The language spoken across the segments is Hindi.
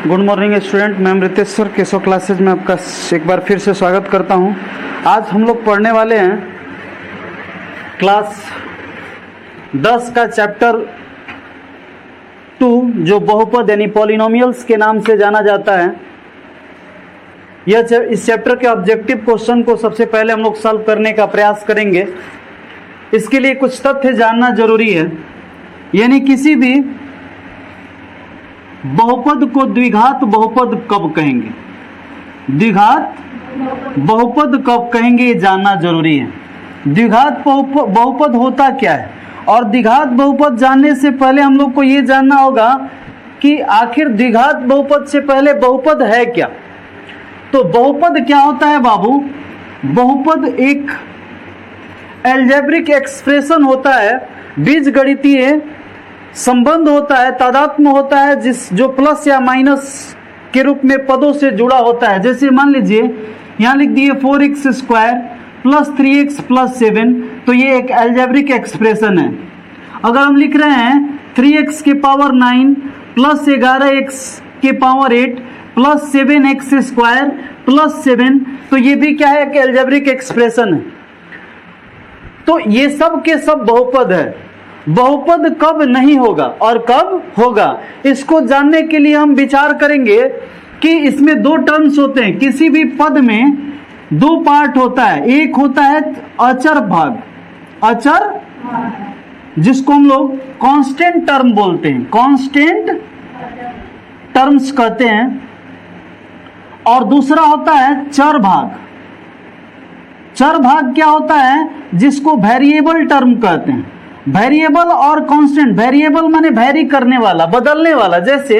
गुड मॉर्निंग स्टूडेंट, मैं अमृतेश्वर केशव क्लासेज में आपका एक बार फिर से स्वागत करता हूं। आज हम लोग पढ़ने वाले हैं क्लास 10 का चैप्टर 2 जो बहुपद यानी पॉलिनोमियल्स के नाम से जाना जाता है। इस चैप्टर के ऑब्जेक्टिव क्वेश्चन को सबसे पहले हम लोग सॉल्व करने का प्रयास करेंगे। इसके लिए कुछ तथ्य जानना जरूरी है, यानी किसी भी बहुपद को द्विघात बहुपद कब कहेंगे, द्विघात बहुपद कब कहेंगे ये जानना जरूरी है। द्विघात बहुपद होता क्या है, और द्विघात बहुपद जानने से पहले हम लोग को ये जानना होगा कि आखिर द्विघात बहुपद से पहले बहुपद है क्या। तो बहुपद क्या होता है बाबू? बहुपद एक एल्जेब्रिक एक्सप्रेशन होता है, बीजगणितीय संबंध होता है, तादात्म्य होता है जो प्लस या माइनस के रूप में पदों से जुड़ा होता है। जैसे मान लीजिए यहाँ लिख दिए 4x square plus 3x plus 7, तो ये एक एल्जेब्रिक एक्सप्रेशन है। अगर हम लिख रहे हैं 3x के पावर 9 प्लस 11x के power 8 plus 7x square plus 7, तो ये भी क्या है? एक एल्जेब्रिक एक्सप्रेशन है। तो ये सब के सब बहुपद है। बहुपद कब नहीं होगा और कब होगा, इसको जानने के लिए हम विचार करेंगे कि इसमें दो टर्म्स होते हैं। किसी भी पद में दो पार्ट होता है, एक होता है अचर भाग, अचर जिसको हम लोग कांस्टेंट टर्म बोलते हैं, कांस्टेंट टर्म्स कहते हैं, और दूसरा होता है चर भाग। चर भाग क्या होता है? जिसको वेरिएबल टर्म कहते हैं। वेरिएबल और कांस्टेंट, वेरिएबल माने वेरी करने वाला, बदलने वाला। जैसे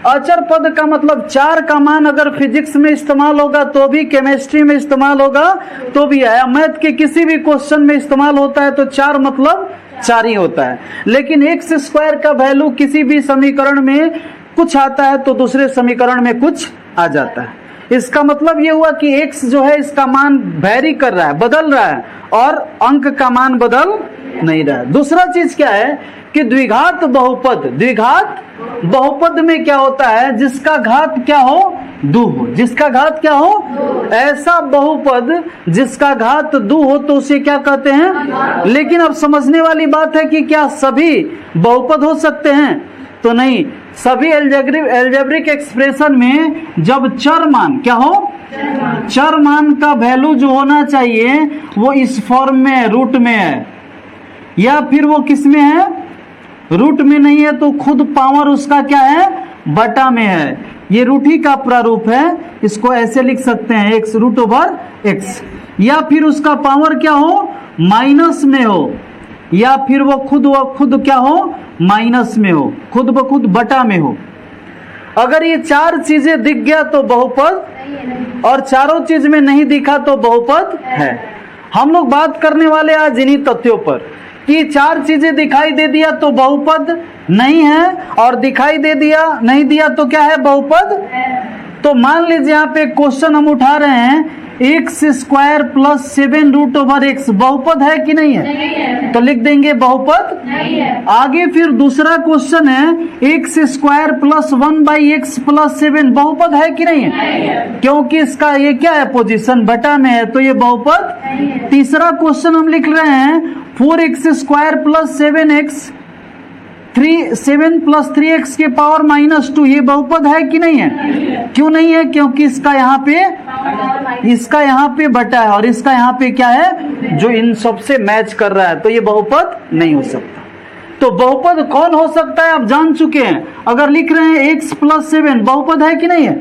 अचर पद का मतलब 4 का मान अगर फिजिक्स में इस्तेमाल होगा तो भी, केमिस्ट्री में इस्तेमाल होगा तो भी आया, मैथ के किसी भी क्वेश्चन में इस्तेमाल होता है तो 4 मतलब 4 ही होता है। लेकिन एक्स स्क्वायर का वैल्यू किसी भी समीकरण में कुछ आता है तो दूसरे समीकरण में कुछ आ जाता है। इसका मतलब ये हुआ कि x जो है इसका मान वेरी कर रहा है, बदल रहा है, और अंक का मान बदल नहीं रहा है। दूसरा चीज क्या है कि द्विघात बहुपद, द्विघात बहुपद में क्या होता है? जिसका घात क्या हो? 2 हो। जिसका घात क्या हो? ऐसा बहुपद जिसका घात 2 हो तो उसे क्या कहते हैं? लेकिन अब समझने वाली बात है कि क्या सभी बहुपद हो सकते हैं? तो नहीं। सभी एल्जेब्रिक एक्सप्रेशन में जब चर मान क्या हो? चर मान का वैल्यू जो होना चाहिए वो इस फॉर्म में है, रूट में है, या फिर वो किस में है? रूट में नहीं है तो खुद पावर उसका क्या है? बटा में है। ये रूट ही का प्रारूप है, इसको ऐसे लिख सकते हैं x रूट ओवर x, या फिर उसका पावर क्या हो? माइनस में हो, या फिर वो खुद क्या हो? माइनस में हो, खुद ब खुद बटा में हो। अगर ये 4 चीजें दिख गया तो बहुपद, और चारों चीज में नहीं दिखा तो बहुपद है। हम लोग बात करने वाले आज इन्हीं तथ्यों पर कि 4 चीजें दिखाई दे दिया तो बहुपद नहीं है, और दिखाई दे दिया नहीं दिया तो क्या है? बहुपद। तो मान लीजिए यहाँ पे क्वेश्चन हम उठा रहे हैं x square plus 7 root over x, बहुपद है कि नहीं है? नहीं है। तो लिख देंगे बहुपद नहीं है। आगे फिर दूसरा क्वेश्चन है x square plus 1 by x plus 7, बहुपद है कि नहीं है? नहीं है। क्योंकि इसका ये क्या है? पोजीशन बटा में है, तो ये बहुपद नहीं है। तीसरा क्वेश्चन हम लिख रहे हैं 4x square plus 7x 7 plus 3x के पावर -2, ये बहुपद है कि नहीं है? नहीं है। क्यों नहीं है? क्योंकि इसका यहाँ पे बटा है और इसका यहाँ पे क्या है? जो इन सबसे मैच कर रहा है, तो ये बहुपद नहीं हो सकता। तो बहुपद कौन हो सकता है आप जान चुके हैं। अगर लिख रहे हैं x प्लस 7, बहुपद है कि नहीं है?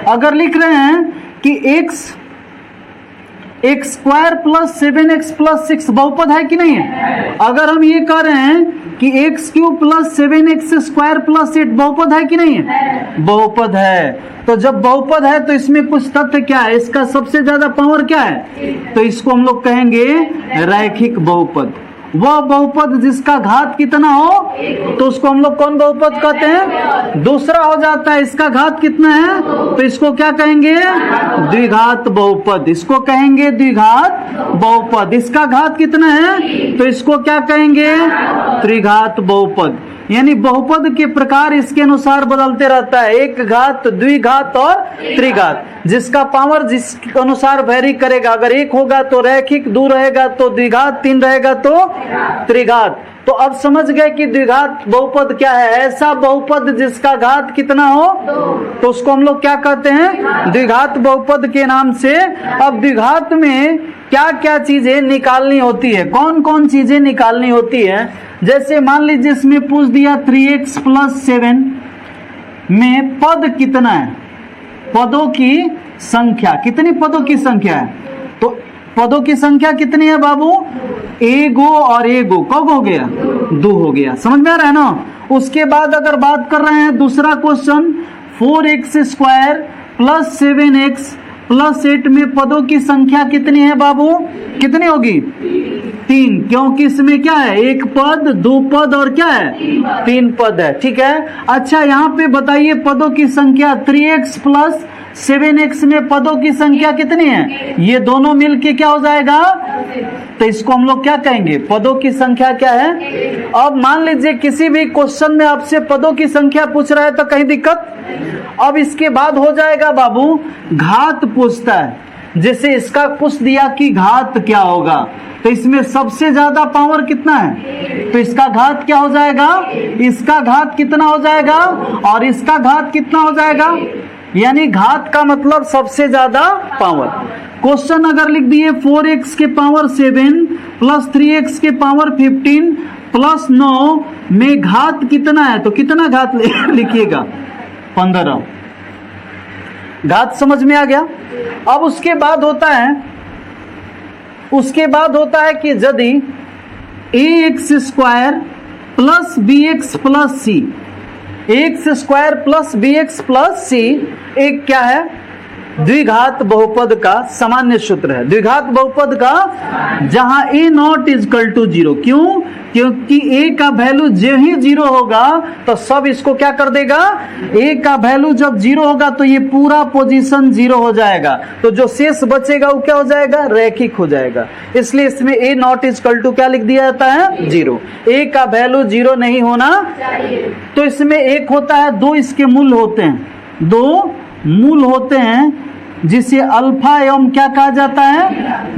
अगर लिख रहे हैं कि x square plus 7x plus 6, बहुपद है कि नहीं है? अगर हम ये कह रहे हैं कि x cube plus 7x square plus 8, बहुपद है कि नहीं है? बहुपद है। तो जब बहुपद है तो इसमें कुछ तथ्य क्या है? इसका सबसे ज्यादा पावर क्या है? तो इसको हम लोग कहेंगे रैखिक बहुपद। वह बहुपद जिसका घात कितना हो, तो उसको हम लोग कौन बहुपद कहते हैं, दूसरा हो जाता है। इसका घात कितना है, तो इसको क्या कहेंगे, द्विघात बहुपद। इसको कहेंगे द्विघात बहुपद। इसका घात कितना है, तो इसको क्या कहेंगे, त्रिघात बहुपद। यानी बहुपद के प्रकार इसके अनुसार बदलते रहता है, एक घात, द्विघात और त्रिघात। जिसका पावर जिसके अनुसार वेरी करेगा। अगर एक होगा तो रैखिक, दो रहेगा तो द्विघात, तीन रहेगा तो त्रिघात। तो अब समझ गए कि द्विघात बहुपद क्या है, ऐसा बहुपद जिसका घात कितना हो, तो उसको हम लोग क्या कहते हैं, द्विघात बहुपद के नाम से। अब द्विघात में क्या क्या चीजें निकालनी होती है, कौन कौन चीजें निकालनी होती है। जैसे मान लीजिए इसमें पूछ दिया 3x + 7 में पद कितना है, पदों की संख्या कितनी, पदों की संख्या है। तो पदों की संख्या कितनी है बाबू, एगो और एगो, कब हो गया, 2 हो गया। समझ में आ रहा है ना। उसके बाद अगर बात कर रहे हैं दूसरा क्वेश्चन, 4x² + 7x + 8 में पदों की संख्या कितनी है बाबू, कितनी होगी, 3, क्योंकि इसमें क्या है, एक पद, दो पद और क्या है, 3 पद है। ठीक है। अच्छा यहाँ पे बताइए पदों की संख्या, 3x + 7x में पदों की संख्या कितनी है, ये दोनों मिलके क्या हो जाएगा, तो इसको हम लोग क्या कहेंगे, पदों की संख्या क्या है। अब मान लीजिए किसी भी क्वेश्चन में आपसे पदों की संख्या पूछ रहा है तो कहीं दिक्कत। अब इसके बाद हो जाएगा बाबू, घात पूछता है। जैसे इसका पूछ दिया कि घात क्या होगा, तो इसमें सबसे ज्यादा पावर कितना है, तो इसका घात क्या हो जाएगा, इसका घात कितना हो जाएगा और इसका घात कितना हो जाएगा। यानी घात का मतलब सबसे ज्यादा पावर। क्वेश्चन अगर लिख दिए 4x के पावर 7 + 3x के पावर 15 + 9 में घात कितना है, तो कितना घात लिखिएगा, 15। घात समझ में आ गया। अब उसके बाद होता है कि यदि ax² + bx + c, ax² + bx + c एक क्या है, द्विघात बहुपद का सामान्य सूत्र है। द्विघात बहुपद का जहां a0 = 0, क्यों, क्योंकि a का वैल्यू जो ही 0 होगा तो सब इसको क्या कर देगा, a का वैल्यू जब 0 होगा तो ये पूरा पोजीशन 0 हो जाएगा, तो जो शेष बचेगा वो क्या हो जाएगा, रैखिक हो जाएगा। इसलिए इसमें a0 = क्या लिख दिया जाता है, 0। a का वैल्यू 0 नहीं होना तो इसमें एक होता है, 2 इसके मूल होते हैं, 2 मूल होते हैं जिसे अल्फा एवं क्या कहा जाता है,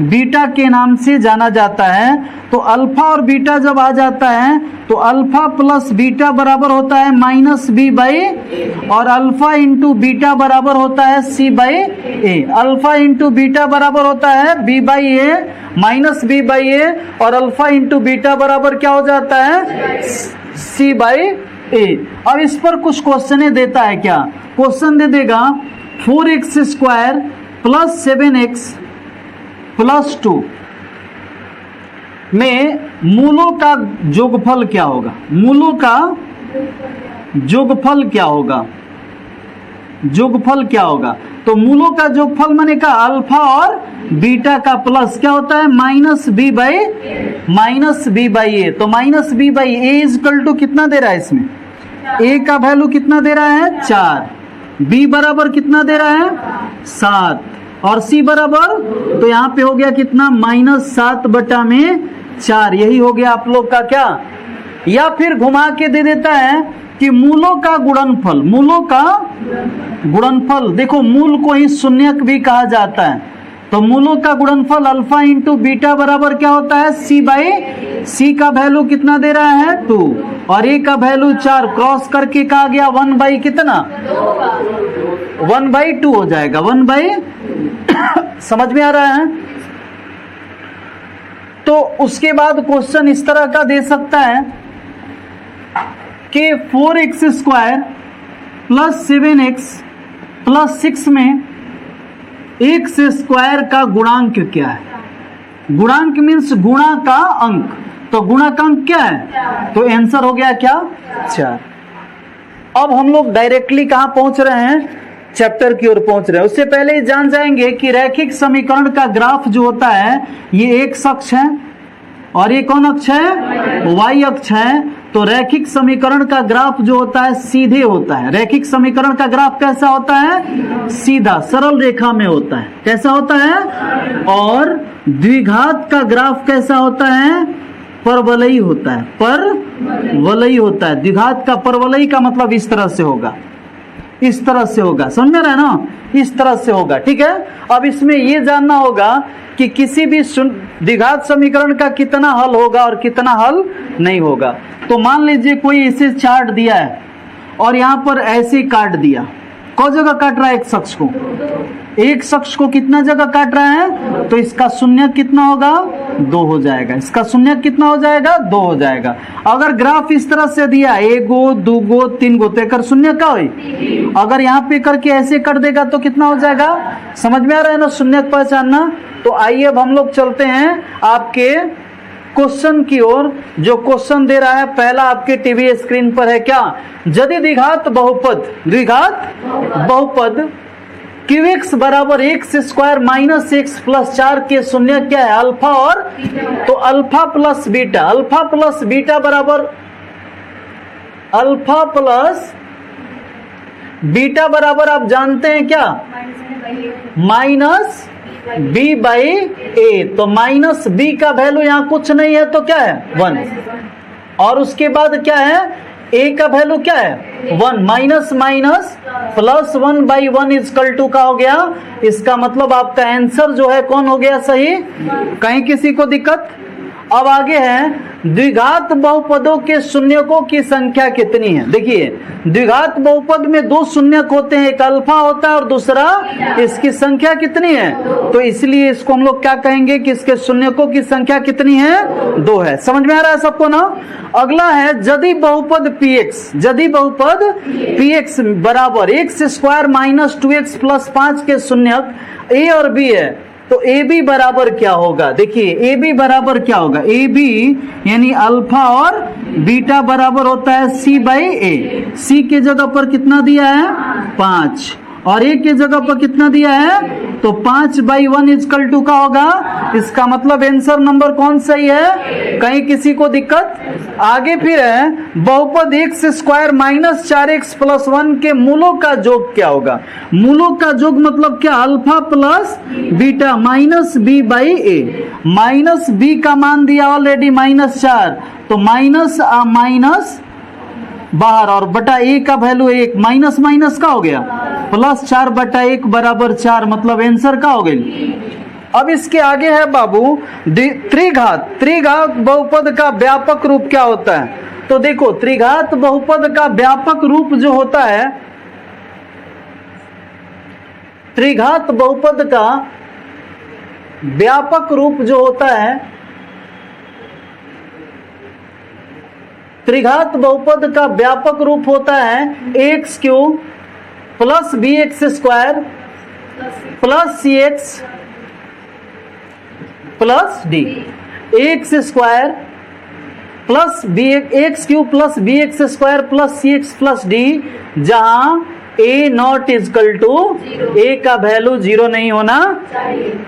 बीटा के नाम से जाना जाता है। तो अल्फा और बीटा जब आ जाता है तो अल्फा + बीटा बराबर होता है -b/a और अल्फा × बीटा बराबर होता है c/a। अल्फा × बीटा बराबर होता है b/a -b/a और अल्फा × बीटा बराबर क्या हो जाता है, c/a। अब इस पर कुछ क्वेश्चन देता है, क्या क्वेश्चन दे देगा, 4x² + 7x + 2 में मूलों का योगफल क्या होगा, मूलों का योगफल क्या होगा, योगफल क्या होगा। तो मूलों का योगफल माने का अल्फा और बीटा का प्लस क्या होता है, -b/a। तो -b/a = कितना दे रहा है, इसमें a का वैल्यू कितना दे रहा है, 4, b बराबर कितना दे रहा है, 7 और c बराबर, तो यहाँ पे हो गया कितना, -7/4। यही हो गया आप लोग का क्या, या फिर घुमा के दे देता है कि मूलों का गुणनफल, मूलों का गुणनफल, देखो मूल को ही शून्यक भी कहा जाता है, तो मूलों का गुणनफल अल्फा × बीटा बराबर क्या होता है, c का वैल्यू कितना दे रहा है, 2 और a का वैल्यू 4, क्रॉस करके कहा गया 1/ कितना, 1/2 हो जाएगा, 1/ समझ में आ रहा है। तो उसके बाद क्वेश्चन इस तरह का दे सकता है कि 4x² + 7x + 6 में x² का गुणांक क्या है। गुणांक मीन्स गुणा का अंक, तो गुणांक क्या है, तो आंसर हो गया क्या, 4। अब हम लोग डायरेक्टली कहां पहुंच रहे हैं, चैप्टर की ओर पहुंच रहे हैं। उससे पहले ही जान जाएंगे कि रैखिक समीकरण का ग्राफ जो होता है ये एक अक्ष है और ये कौन अक्ष है? y अक्ष है। तो रैखिक समीकरण का ग्राफ जो होता है सीधे होता है। रैखिक समीकरण का ग्राफ कैसा होता है? सीधा, सरल रेखा में होता है। कैसा होता है? और द्विघात का ग्राफ कैसा होता है? परवलयी होता है। परवलयी होता है। द्विघात का परवलयी का मतलब इस तरह से होगा, इस तरह से होगा, समझ में रहा है ना? इस तरह से होगा, ठीक है। अब इसमें ये जानना होगा कि किसी भी द्विघात समीकरण का कितना हल होगा और कितना हल नहीं होगा। तो मान लीजिए कोई इसे चार्ट दिया है और यहाँ पर ऐसे काट दिया, कौन जगह काट रहा है? एक शख्स को, एक शख्स को कितना जगह काट रहा है? तो इसका शून्य कितना होगा? 2 हो जाएगा। इसका शून्य कितना हो जाएगा? 2 हो जाएगा। अगर ग्राफ इस तरह से दिया 1 गो 2 गो 3 गो तो एक शून्य का हुई। अगर यहाँ पे करके ऐसे कर देगा तो कितना हो जाएगा? समझ में आ रहा है ना शून्य को पहचानना? तो आइए अब हम लोग चलते हैं आपके क्वेश्चन की ओर। जो क्वेश्चन दे रहा है पहला आपके टीवी स्क्रीन पर है क्या? यदि द्विघात बहुपद, द्विघात बहुपद क्यूएक्स बराबर x square minus x plus 4 के शून्य क्या है? अल्फा और, तो alpha plus beta, alpha plus beta बराबर, अल्फा प्लस बीटा बराबर आप जानते हैं क्या? माइनस बी बाई ए। तो माइनस बी का वैल्यू यहाँ कुछ नहीं है तो क्या है? 1। और उसके बाद क्या है? ए का वैल्यू क्या है? 1। Minus minus plus 1 by 1 is equal to का हो गया। इसका मतलब आपका आंसर जो है कौन हो गया? सही। कहीं किसी को दिक्कत? अब आगे है द्विघात बहुपदों के शून्यकों की संख्या कितनी है? देखिए द्विघात बहुपद में 2 शून्यक होते हैं, एक अल्फा होता है और दूसरा, इसकी संख्या कितनी है? तो इसलिए इसको हम लोग क्या कहेंगे कि इसके शून्यकों की संख्या कितनी है? 2 है। समझ में आ रहा है सबको ना? अगला है यदि बहुपद px, यदि बहुपद px बराबर x square minus 2x plus 5 के शून्यक a और b है तो ए बी बराबर क्या होगा? देखिए ए बी बराबर क्या होगा? ए बी यानी अल्फा और बीटा बराबर होता है सी बाई ए। सी के जगह पर कितना दिया है? 5 और ए के जगह पर कितना दिया है? तो 5 बाई 1 इजकल टू का होगा। इसका मतलब आंसर नंबर कौन सही है? कहीं किसी को दिक्कत? आगे फिर है बहुपद x square minus 4x plus 1 के मूलों का योग क्या होगा? मूलों का योग मतलब क्या? Alpha plus beta minus B by A. Minus B का मान दिया ऑलरेडी -4, तो माइनस माइनस बाहर और बटा ए का वैल्यू 1, माइनस माइनस का हो गया प्लस 4 बटा 1 बराबर 4, मतलब आंसर का हो गई। अब इसके आगे है बाबू त्रिघात। त्रिघात बहुपद का व्यापक रूप क्या होता है? तो देखो त्रिघात बहुपद का व्यापक रूप जो होता है, त्रिघात बहुपद का व्यापक रूप जो होता है, त्रिघात बहुपद का व्यापक रूप होता है x cube plus b x square plus c x plus d. X square plus b x cube plus b x square plus c x plus d, जहां a not equal to, a का वैल्यू 0 नहीं होना।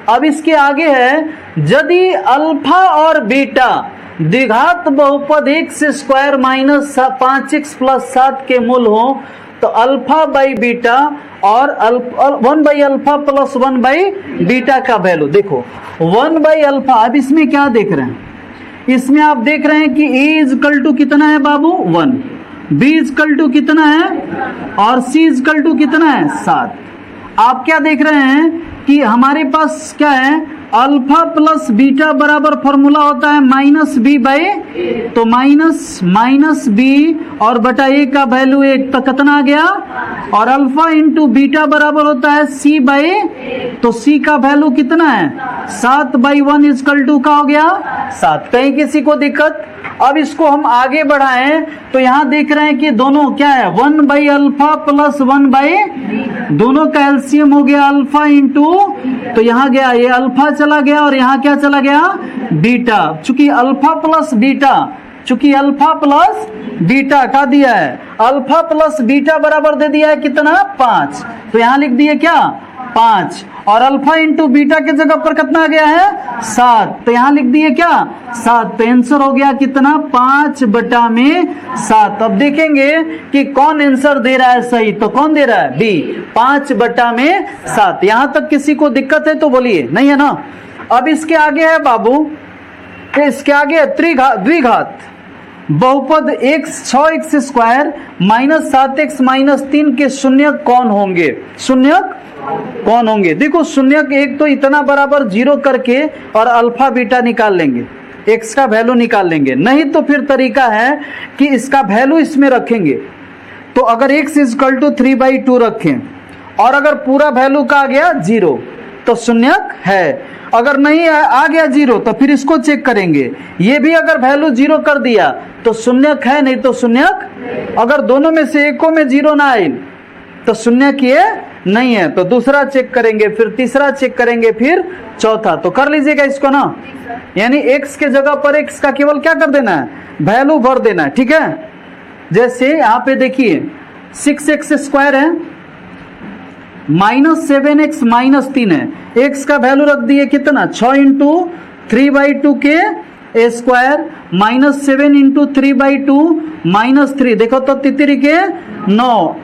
अब इसके आगे है यदि अल्फा और बीटा द्विघात बहुपद x square minus 5x plus 7 के मूल हो तो अल्फा बाई बीटा और 1 by alpha plus 1 by beta का वैल्यू। देखो 1 बाई अल्फा, अब इसमें क्या देख रहे हैं? इसमें आप देख रहे हैं कि a इजकल टू कितना है बाबू? 1, b इजकल टू कितना है और c इजकल टू कितना है? 7। आप क्या देख रहे हैं कि हमारे पास क्या है? अल्फा प्लस बीटा बराबर फॉर्मूला होता है माइनस बी बाई, तो माइनस बी और बटा ए का वैल्यू 1 तो कितना आ गया? और अल्फा इंटू बीटा बराबर होता है सी बाई, तो सी का वैल्यू कितना है? 7 बाई 1 इजकल टू का हो गया 7। कहीं किसी को दिक्कत? अब इसको हम आगे बढ़ाएं तो यहाँ देख रहे हैं कि दोनों क्या है? 1 बाई अल्फा प्लस 1 बाई, दोनों का एलसीएम हो गया अल्फा इंटू, तो यहाँ गया ये अल्फा चला गया और यहाँ क्या चला गया? बीटा। चूंकि अल्फा प्लस बीटा का दिया है, अल्फा प्लस बीटा बराबर दे दिया है कितना? 5, तो यहाँ लिख दिए क्या? 5, और अल्फा इंटू बीटा के जगह पर कितना आ गया है 7, तो यहां लिख दिए क्या 7, तो आंसर हो गया कितना 5/7। अब देखेंगे कि कौन आंसर दे रहा है सही, तो कौन दे रहा है बी 5/7। यहां तक किसी को दिक्कत है तो बोलिए, नहीं है ना। अब इसके आगे है बाबू, इसके आगे द्विघात बहुपद x 6x² माइनस 7x-3 के शून्यक कौन होंगे, शून्यक कौन होंगे। देखो शून्यक एक तो इतना बराबर 0 करके और अल्फा बीटा निकाल लेंगे, x का वैल्यू निकाल लेंगे, नहीं तो फिर तरीका है कि इसका वैल्यू इसमें रखेंगे। तो अगर x = 3/2 रखें और अगर पूरा वैल्यू का आ गया 0 तो शून्यक है, अगर नहीं आ गया 0 तो फिर इसको चेक करेंगे, ये भी अगर वैल्यू 0 कर दिया तो शून्यक है, नहीं तो शून्यक। अगर दोनों में से एको में 0 ना आए तो शून्यक ये नहीं है, तो दूसरा चेक करेंगे, फिर तीसरा चेक करेंगे, फिर चौथा। तो कर लीजिएगा इसको ना, यानी x के जगह पर x का केवल क्या कर देना है वैल्यू भर देना है, ठीक है। जैसे यहाँ पे देखिए 6x² है -7x-3 है, x का वैल्यू रख दिए कितना 6 × 3/2 के स्क्वायर -7 × 3/2 -3, देखो तो तितरी के 9,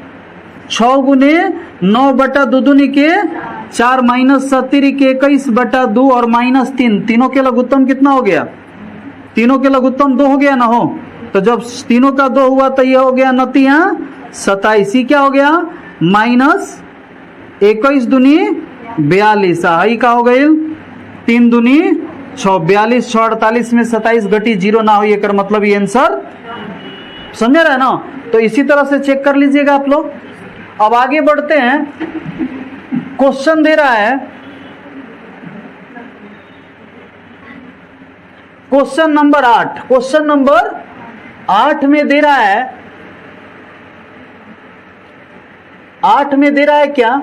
6 गुने 9/2 के 4 -17 के 21/2 और -3, तीनों के लघुत्तम कितना हो गया, तीनों के लघुत्तम 2 हो गया ना हो, तो जब तीनों का 2 हुआ तो ये हो गया 9 27, क्या हो गया -21 दूनी 42, आई का हो गई 3 दूनी 6, 42 6 48 में 27 घटी 0 ना हो, ये कर मतलब ये आंसर समझ रहे हैं ना। तो इसी तरह से चेक कर लीजिएगा आप लोग। अब आगे बढ़ते हैं, क्वेश्चन दे रहा है, क्वेश्चन नंबर 8, क्वेश्चन नंबर 8 में दे रहा है, 8 में दे रहा है क्या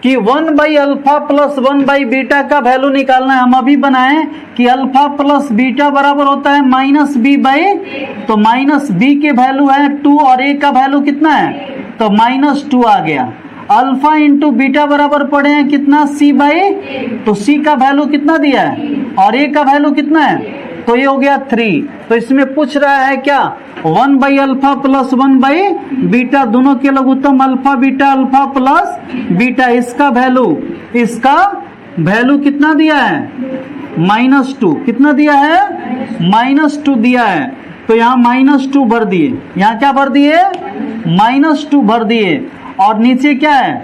कि 1/α + 1/β का वैल्यू निकालना है। हम अभी बनाए कि अल्फा प्लस बीटा बराबर होता है -b/, तो -b के वैल्यू है 2 और a का वैल्यू कितना है, तो -2 आ गया। अल्फा इंटू बीटा बराबर पड़े हैं कितना c/, तो c का वैल्यू कितना दिया है और a का वैल्यू कितना है, तो ये हो गया 3। तो इसमें पूछ रहा है क्या 1/α + 1/β दोनों के लघुत्तम अल्फा प्लस बीटा, इसका वैल्यू कितना दिया है -2, कितना दिया है -2 दिया है। तो यहाँ -2 भर दिए, यहाँ क्या भर दिए -2 भर दिए, और नीचे क्या है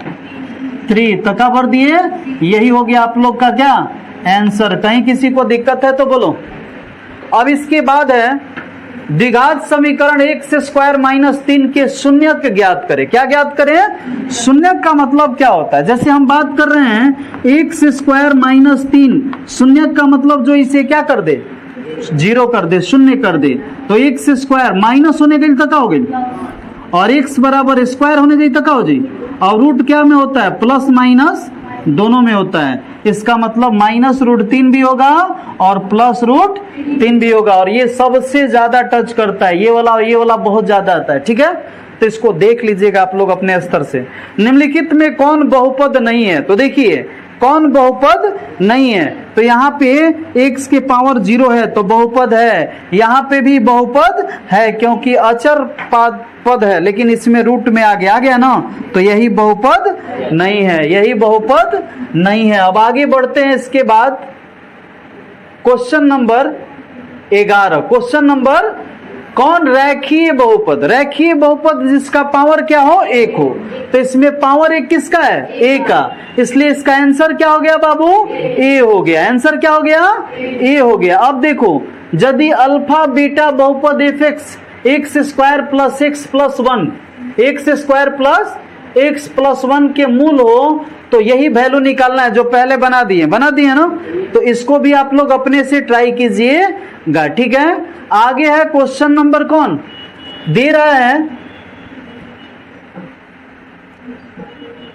3 तो क्या भर दिए, यही हो गया आप लोग का क्या आंसर। कहीं किसी को दिक्कत है तो बोलो। अब इसके बाद है द्विघात समीकरण x² - 3 के शून्यक ज्ञात करें। क्या ज्ञात करें, शून्यक का मतलब क्या होता है। जैसे हम बात कर रहे हैं x² - 3, शून्यक का मतलब जो इसे क्या कर दे 0 कर दे, शून्य कर दे, तो x² माइनस होने गई तक हो गई और x बराबर स्क्वायर होने गई तक हो जाए, और रूट क्या में होता है प्लस माइनस दोनों में होता है, इसका मतलब -√3 भी होगा और +√3 भी होगा, और ये सबसे ज्यादा टच करता है, ये वाला बहुत ज्यादा आता है, ठीक है। तो इसको देख लीजिएगा आप लोग अपने स्तर से। निम्नलिखित में कौन बहुपद नहीं है, तो देखिए कौन बहुपद नहीं है, तो यहाँ पे x के पावर 0 है तो बहुपद है, यहाँ पे भी बहुपद है क्योंकि अचर पद है, लेकिन इसमें रूट में आ गया ना, तो यही बहुपद नहीं है, यही बहुपद नहीं है। अब आगे बढ़ते हैं, इसके बाद क्वेश्चन नंबर 11, क्वेश्चन नंबर कौन रेखीय बहुपद, रेखीय बहुपद जिसका पावर क्या हो 1 हो, तो इसमें पावर 1 किसका है a का, इसलिए इसका आंसर क्या हो गया बाबू a हो गया, आंसर क्या हो गया a हो गया। अब देखो यदि अल्फा बीटा बहुपद x² + x + 1, x² + x + 1 के मूल हो, तो यही वैल्यू निकालना है जो पहले बना दिए ना, तो इसको भी आप लोग अपने से ट्राई कीजिएगा, ठीक है। आगे है क्वेश्चन नंबर कौन दे रहा है,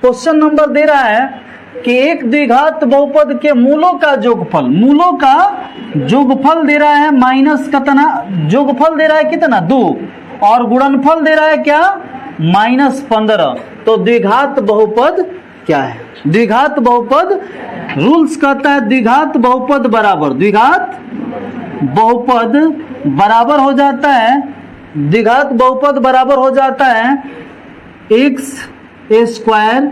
क्वेश्चन नंबर दे रहा है कि एक द्विघात बहुपद के मूलों का जोगफल दे रहा है माइनस कितना, जोगफल दे रहा है कितना 2, और गुणनफल दे रहा है क्या -15। तो द्विघात बहुपद क्या है? द्विघात बहुपद रूल्स कहता है द्विघात बहुपद बराबर, द्विघात बहुपद बराबर हो जाता है, द्विघात बहुपद बराबर हो जाता है एक्स स्क्वायर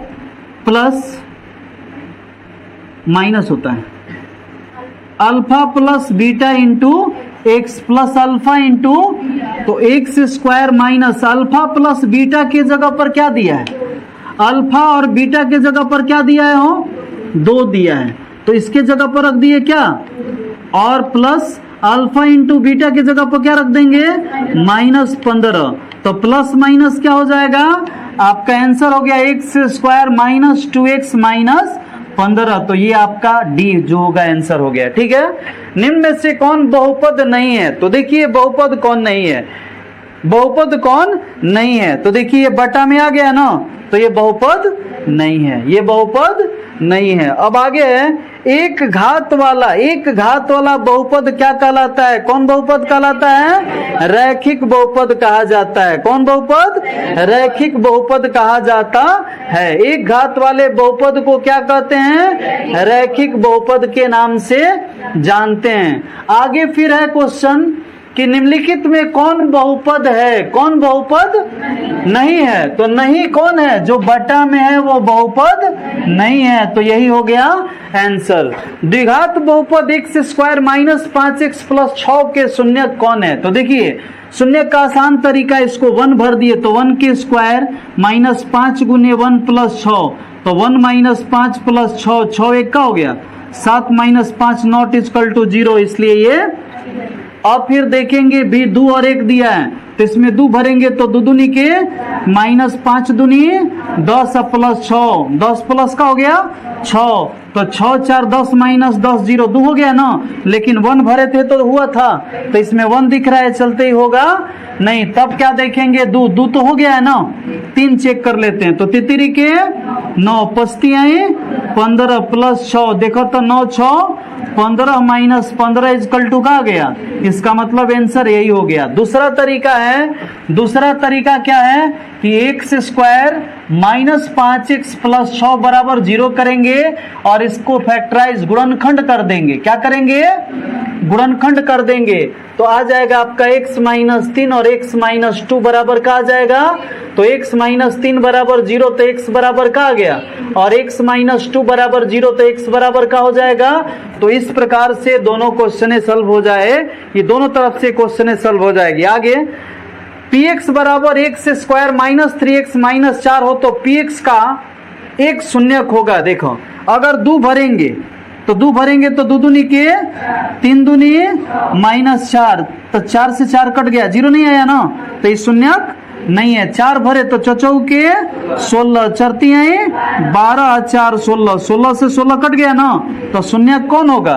प्लस माइनस होता है alpha plus beta into x plus alpha into, तो x square minus alpha plus beta के जगह पर क्या दिया है? अल्फा और बीटा के जगह पर क्या दिया है? हो 2 दिया है, तो इसके जगह पर रख दिए क्या? और प्लस अल्फा इंटू बीटा की जगह पर क्या रख देंगे? -15। तो प्लस माइनस क्या हो जाएगा? आपका आंसर हो गया x square minus 2x minus 15। तो ये आपका डी जो होगा आंसर हो गया। ठीक है, निम्न में से कौन बहुपद नहीं है? तो देखिए बहुपद कौन नहीं है, बहुपद कौन नहीं है? तो देखिए बटा में आ गया ना, तो ये बहुपद नहीं है, ये बहुपद नहीं है। अब आगे है एक घात वाला बहुपद क्या कहलाता है? कौन बहुपद कहलाता है? रैखिक बहुपद कहा जाता है। कौन बहुपद? रैखिक बहुपद कहा जाता है। एक घात वाले बहुपद को क्या कहते हैं? रैखिक बहुपद के नाम से जानते हैं। आगे फिर है क्वेश्चन कि निम्नलिखित में कौन बहुपद है? कौन बहुपद नहीं है? तो नहीं कौन है? जो बटा में है वो बहुपद नहीं है, तो यही हो गया आंसर। द्विघात बहुपद x square minus 5x plus 6 के शून्यक कौन है? तो देखिए शून्यक का आसान तरीका, इसको 1 भर दिए तो 1 के स्क्वायर माइनस 5 गुने 1 प्लस 6, तो 1 माइनस 5 प्लस 6, 6 एक का हो गया 7 माइनस 5 नॉट इक्वल टू 0, इसलिए ये। अब फिर देखेंगे भी 2 और 1 दिया है, तो इसमें 2 भरेंगे तो 2 दूनी के माइनस 5 दूनी 10 प्लस 6, 10 प्लस का हो गया 6, तो 6 4 10 माइनस 10 0, 2 हो गया ना। लेकिन 1 भरे थे तो हुआ था, तो इसमें 1 दिख रहा है, चलते ही होगा नहीं। तब क्या देखेंगे? 2 तो हो गया है ना, 3 चेक कर लेते हैं। तो तितरी के 9 पस्ती आई 15 प्लस 6, देखो तो 9 6 15 माइनस 15 इक्वल टू का आ गया, इसका मतलब आंसर यही हो गया। दूसरा तरीका है, दूसरा तरीका क्या है कि x square minus 5x plus 6 बराबर 0 करेंगे और इसको फैक्टराइज गुणनखंड कर देंगे। क्या करेंगे? गुणनखंड कर देंगे, तो आ जाएगा आपका x माइनस 3 और x माइनस 2 बराबर का आ जाएगा। तो x माइनस 3 बराबर 0, तो x बराबर का आ गया, और x माइनस 2 बराबर 0, तो x बराबर का हो जाएगा। तो इस प्रकार से दोनों क्वेश्चन सॉल्व हो जाए, ये दोनों तरफ से क्वेश्चन सॉल्व हो जाएगी। आगे px बराबर x square minus 3x minus 4 हो, तो px का एक शून्यक होगा। देखो अगर 2 भरेंगे तो 2 भरेंगे तो 2 दूनी के 3 दूनी माइनस 4, तो 4 से 4 कट गया, 0 नहीं आया ना, तो ये शून्यक नहीं है। 4 भरे तो चौचौ के 16, चरती आई 12 4 16, 16 से 16 कट गया ना, तो शून्यक कौन होगा?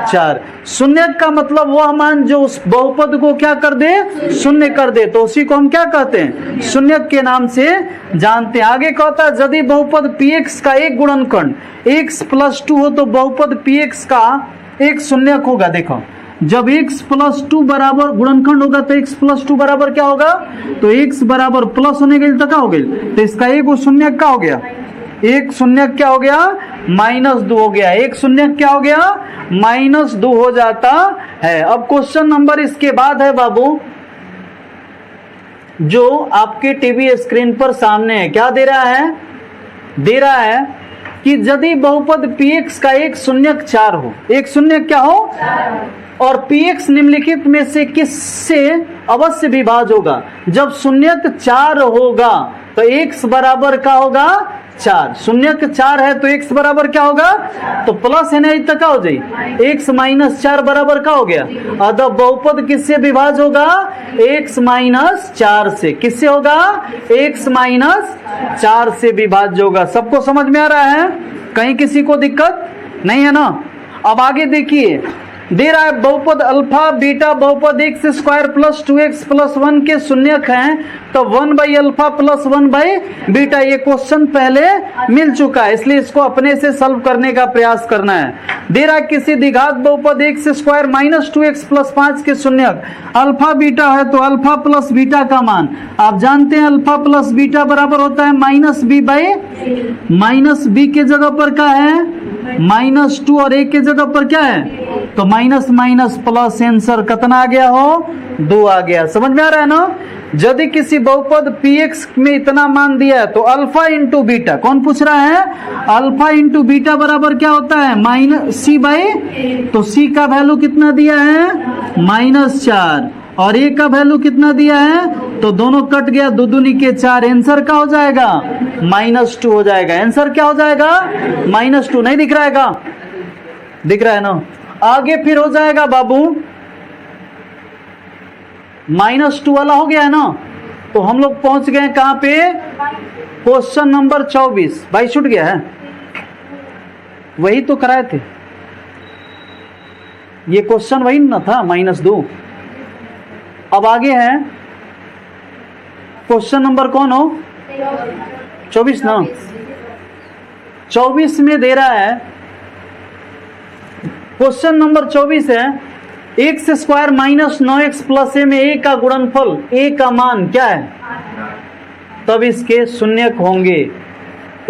4। शून्यक का मतलब वह मान जो उस बहुपद को क्या कर दे? शून्य कर दे, तो उसी को हम क्या कहते हैं? शून्यक के नाम से जानते हैं। आगे कहता है यदि बहुपद px का एक गुणनखंड x प्लस 2 हो, तो बहुपद px का एक शून्यक होगा। देखो जब x प्लस 2 बराबर गुणनखंड होगा तो x प्लस 2 बराबर क्या होगा? तो x बराबर प्लस होने के लिए क्या हो गई? तो इसका एक शून्यक क्या हो गया? एक शून्यक क्या हो गया? -2 हो गया। एक शून्यक क्या हो गया? -2 हो जाता है। अब क्वेश्चन नंबर इसके बाद है बाबू, जो आपके टीवी स्क्रीन पर सामने है, क्या दे रहा है? दे रहा है कि यदि बहुपद px का एक शून्यक 4 हो, एक शून्यक क्या हो? और px निम्नलिखित में से किससे अवश्य विभाज्य होगा? जब शून्यक 4 होगा तो x बराबर क्या होगा? 4। शून्यक 4 है तो x बराबर क्या होगा? तो प्लस है ना, इतना क्या हो जाए? x माइनस 4 बराबर क्या हो गया? अतः बहुपद किससे विभाज्य होगा? x माइनस 4 से। किससे होगा? x माइनस 4 से विभाज्य होगा। सबको समझ में आ रहा है? कहीं किसी को दिक्कत नहीं है ना? अब आगे देखिए, दे रहा है बहुपद अल्फा बीटा बहुपद x square plus 2x plus 1 के शून्यक हैं, तो 1/अल्फा प्लस 1/बीटा। ये क्वेश्चन पहले मिल चुका है, इसलिए इसको अपने से सॉल्व करने का प्रयास करना है। दे रहा है किसी द्विघात बहुपद x square minus 2x plus 5 के शून्यक अल्फा बीटा है, तो अल्फा प्लस बीटा का मान आप जानते हैं, अल्फा प्लस बीटा बराबर होता है -b के जगह पर क्या है -2 और a के जगह पर क्या है, तो माइनस माइनस प्लस, आंसर कितना आ गया हो 2 आ गया। समझ में आ रहा है ना। यदि किसी बहुपद px में इतना मान दिया है तो अल्फा इंटू बीटा, कौन पूछ रहा है, अल्फा इंटू बीटा बराबर क्या होता है -c/, तो c का वैल्यू कितना दिया है -4 और a का वैल्यू कितना दिया है, तो दोनों कट गया, 2 दूनी के 4, आंसर क्या हो जाएगा -2 हो जाएगा। आंसर क्या हो जाएगा -2। नहीं दिख रहा है का, दिख रहा है ना। आगे फिर हो जाएगा बाबू -2 वाला हो गया है ना, तो हम लोग पहुंच गए कहां पे, क्वेश्चन नंबर 24। भाई छूट गया है, वही तो कराए थे, ये क्वेश्चन वही ना था -2। अब आगे है क्वेश्चन नंबर कौन हो 24 ना। 24 में दे रहा है, क्वेश्चन नंबर 24 है x square minus 9x plus a में a का गुणनफल, a का मान क्या है, तब इसके शून्यक होंगे।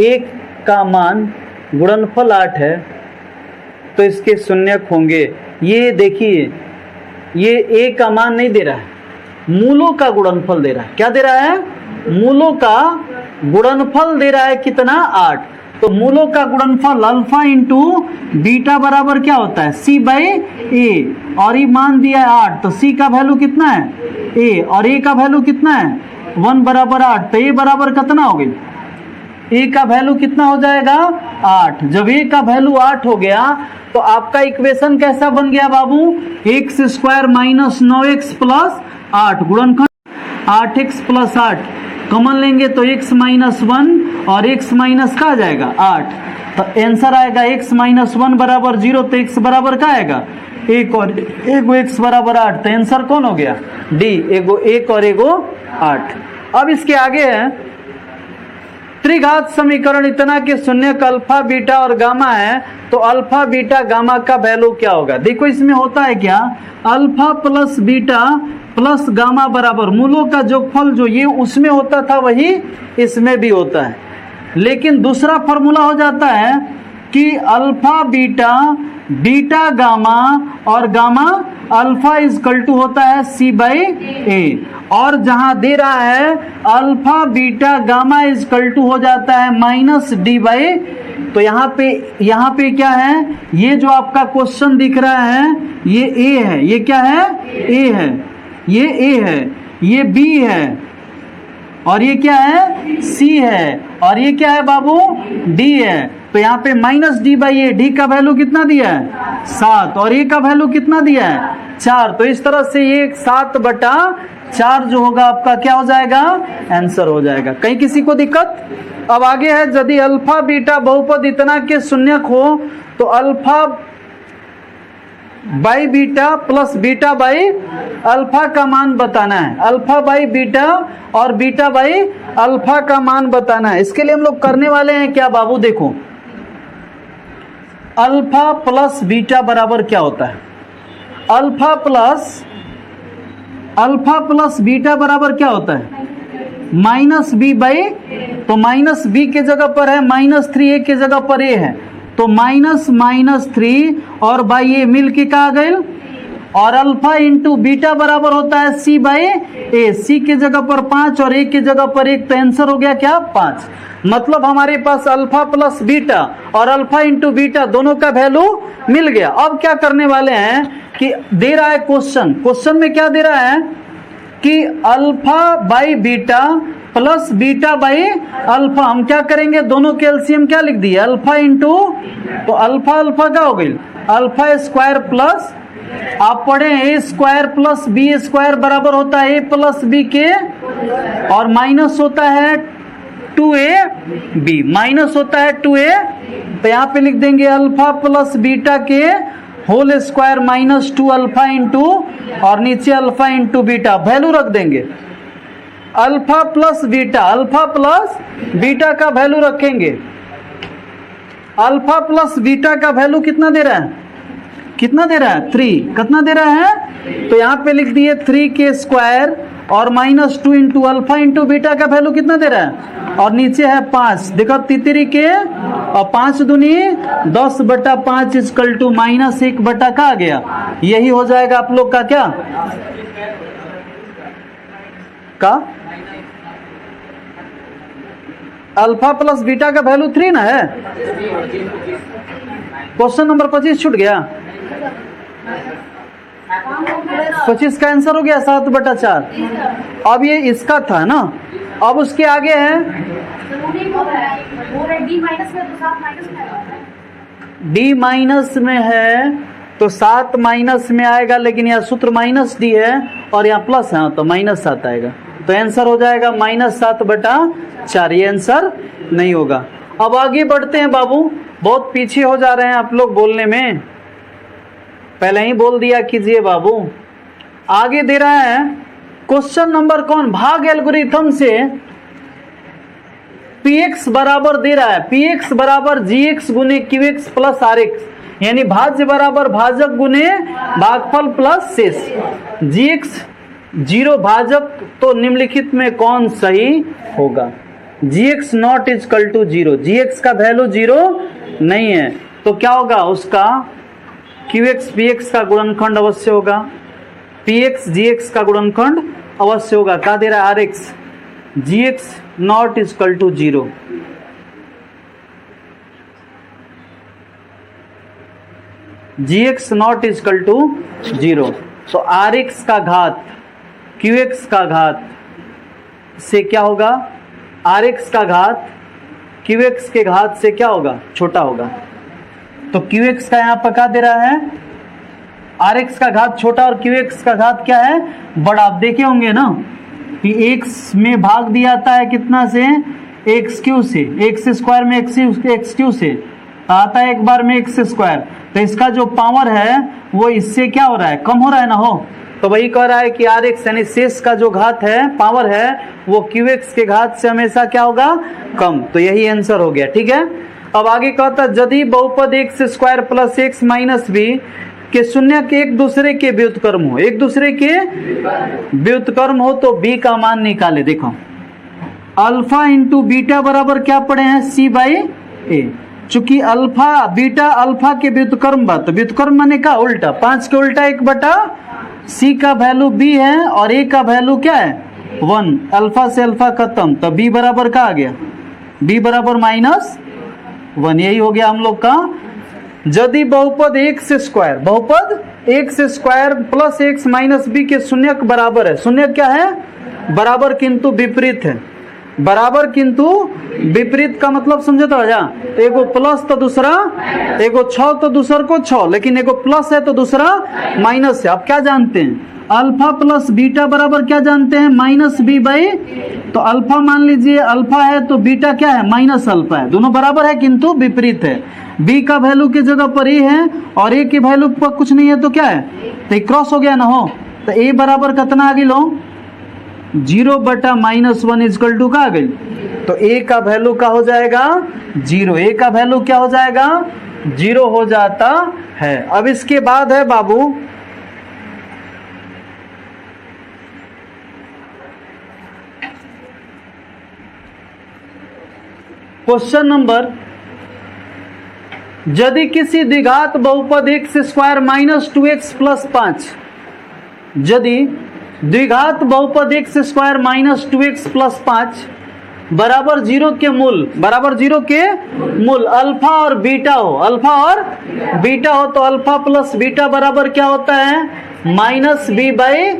a का मान गुणनफल 8 है, तो इसके शून्यक होंगे। ये देखिए, ये a का मान नहीं दे रहा है, मूलों का गुणनफल दे रहा है। क्या दे रहा है, मूलों का गुणनफल दे रहा है, कितना 8। तो मूलों का गुणनफल अल्फा इंटू बीटा बराबर क्या होता है c/a, और ये मान दिया है 8, तो c का वैल्यू कितना है a, और a का वैल्यू कितना है 1 बराबर 8, तो a बराबर कितना हो गई, a का वैल्यू कितना हो जाएगा 8। जब a का वैल्यू 8 हो गया तो आपका इक्वेशन कैसा बन गया बाबू, x square minus 9x plus 8 गुणनखंड 8x प्लस 8 कॉमन लेंगे तो x माइनस 1 और x माइनस का आ जाएगा 8, तो आंसर आएगा x माइनस 1 बराबर 0, तो x बराबर का आएगा 1 और एगो x बराबर 8, तो आंसर कौन हो गया D, एगो 1 और एगो 8। अब इसके आगे है त्रिघात समीकरण इतना कि शून्यक अल्फा बीटा और गामा है, तो अल्फा बीटा गामा का वैल्यू क्या होगा। देखो इसमें होता है क्या, alpha plus beta plus gamma बराबर मूलों का जोगफल जो ये उसमें होता था वही इसमें भी होता है, लेकिन दूसरा फॉर्मूला हो जाता है कि अल्फा बीटा बीटा गामा और गामा अल्फा इजकल टू होता है c/a, और जहां दे रहा है alpha beta gamma is equal to हो जाता है -d/, तो यहाँ पे क्या है, ये जो आपका क्वेश्चन दिख रहा है ये a है, ये क्या है a है, ये a है, ये b है, और ये क्या है c है, और ये क्या है बाबू d है। तो यहाँ पे -d/a, d का वैल्यू कितना दिया है 7 और a का वैल्यू कितना दिया है 4, तो इस तरह से ये 7/4 जो होगा आपका क्या हो जाएगा, आंसर हो जाएगा। कहीं किसी को दिक्कत। अब आगे है, यदि अल्फा बीटा बहुपद इतना के शून्यक हो तो alpha by beta plus beta by alpha का मान बताना है, अल्फा बाई बीटा और बीटा बाई अल्फा का मान बताना है। इसके लिए हम लोग करने वाले हैं क्या बाबू, देखो अल्फा प्लस बीटा बराबर क्या होता है, अल्फा प्लस बीटा बराबर क्या होता है -b/, तो -b के जगह पर है -3, a के जगह पर a है, तो -3 और बाई ए मिल के कहा गए, और अल्फा इंटू बीटा बराबर होता है c/a, c के जगह पर 5 और a के जगह पर 1, तो आंसर हो गया क्या 5। मतलब हमारे पास अल्फा प्लस बीटा और अल्फा इंटू बीटा दोनों का वैल्यू मिल गया। अब क्या करने वाले हैं कि दे रहा है क्वेश्चन में क्या दे रहा है कि alpha by beta plus beta by alpha, हम क्या करेंगे दोनों के एलसीएम क्या लिख दिए अल्फा इंटू, तो अल्फा क्या हो गई अल्फा स्क्वायर प्लस, आप पढ़े ए स्क्वायर प्लस बी स्क्वायर बराबर होता है ए प्लस बी के, और माइनस होता है 2ab, माइनस होता है 2a, तो यहाँ पे लिख देंगे अल्फा प्लस बीटा के whole square minus 2 alpha into और नीचे अल्फा इंटू बीटा, वैल्यू रख देंगे अल्फा प्लस बीटा का वैल्यू रखेंगे। अल्फा प्लस बीटा का वैल्यू कितना दे रहा है 3, कितना दे रहा है, तो यहाँ पे लिख दिए 3 स्क्वायर और minus 2 into alpha into beta का वैल्यू कितना दे रहा है, और नीचे है 5, देखो तितरी के और 5 दूनी 10/5 इक्वल टू माइनस 1 का आ गया। यही हो जाएगा आप लोग का क्या का अल्फा प्लस बीटा का वैल्यू 3 ना है। क्वेश्चन नंबर 25 छूट गया, 25 का आंसर हो गया 7/4। अब ये इसका था ना, अब उसके आगे है डी माइनस में है तो 7 माइनस में आएगा, लेकिन यहाँ सूत्र माइनस डी है और यहाँ प्लस है तो माइनस 7 आएगा, तो आंसर हो जाएगा -7/4। ये आंसर नहीं होगा। अब आगे बढ़ते हैं बाबू, बहुत पीछे हो जा रहे हैं आप लोग बोलने में, पहले ही बोल दिया कीजिए बाबू। आगे दे रहा है क्वेश्चन नंबर कौन, भाग एल्गोरिथम से px बराबर दे रहा है, px बराबर gx गुने qx प्लस rx, यानी भाज्य बराबर भाजक गुने भागफल प्लस शेष। gx 0 भाजक तो निम्नलिखित में कौन सही होगा, gx not equal to 0, gx का वैल्यू 0 नहीं है तो क्या होगा, उसका qx px का गुणनखंड अवश्य होगा, px gx का गुणनखंड अवश्य होगा। क्या दे रहा है rx, gx not equal to 0, gx not equal to 0, तो rx का घात qx का घात से क्या होगा, rx का घात qx के घात से क्या होगा, छोटा होगा। तो qx का यहाँ पर क्या दे रहा है, rx का घात छोटा और qx का घात क्या है, बड़ा। आप देखे होंगे ना कि x में भाग दिया जाता है कितना से, एक्स क्यू से, एक्स स्क्वायर में एक्स क्यू से आता है एक बार में एक्स स्क्वायर, तो इसका जो पावर है वो इससे क्या हो रहा है, कम हो रहा है ना हो, तो वही कह रहा है कि rx यानी शेष का जो घात है, पावर है, वो qx के घात से हमेशा क्या होगा, कम। तो यही आंसर हो गया, ठीक है। अब आगे कहता है यदि बहुपद x square plus x minus B के शून्य के एक दूसरे के व्युत्क्रम हो, एक दूसरे के व्युत्क्रम हो तो b का मान निकाले। देखो अल्फा इंटू बीटा बराबर क्या पढ़े हैं, c/a, चूंकि अल्फा बीटा अल्फा के व्युत्क्रम बा, तो व्युत्क्रम माने का उल्टा, 5 के उल्टा 1/c का वैल्यू b है और a का वैल्यू क्या है 1, अल्फा से अल्फा खत्म, तो b बराबर का आ गया, b बराबर -1। यही हो गया हम लोग का। यदि बहुपद एक्स स्क्वायर, बहुपद x square plus x minus B के शून्य बराबर है, शून्य क्या है, बराबर किंतु विपरीत है, बराबर किंतु विपरीत का मतलब समझे तो राजा, एगो प्लस तो दूसरा, एगो 6 तो दूसर को 6, लेकिन एगो प्लस है तो दूसरा माइनस है। आप क्या जानते हैं, अल्फा प्लस बीटा बराबर क्या जानते हैं, -b/, तो अल्फा मान लीजिए अल्फा है तो बीटा क्या है, माइनस अल्फा है, दोनों बराबर है किंतु विपरीत है। b का वैल्यू की जगह पर a है और a की वैल्यू पर कुछ नहीं है तो क्या है, तो क्रॉस हो गया ना हो, तो a बराबर कितना आ गई लो, 0/-1 इक्वल टू का आ गई, तो a का वैल्यू क्या हो जाएगा 0, a का वैल्यू क्या हो जाएगा 0 हो जाता है। अब इसके बाद है बाबू क्वेश्चन नंबर, यदि किसी द्विघात बहुपद एक्स स्क्वायर -2x + 5, यदि द्विघात बहुपद एक्स स्क्वायर -2x + 5 बराबर 0 के मूल, बराबर 0 के मूल अल्फा और बीटा हो, अल्फा और बीटा हो, तो अल्फा प्लस बीटा बराबर क्या होता है, -b/a,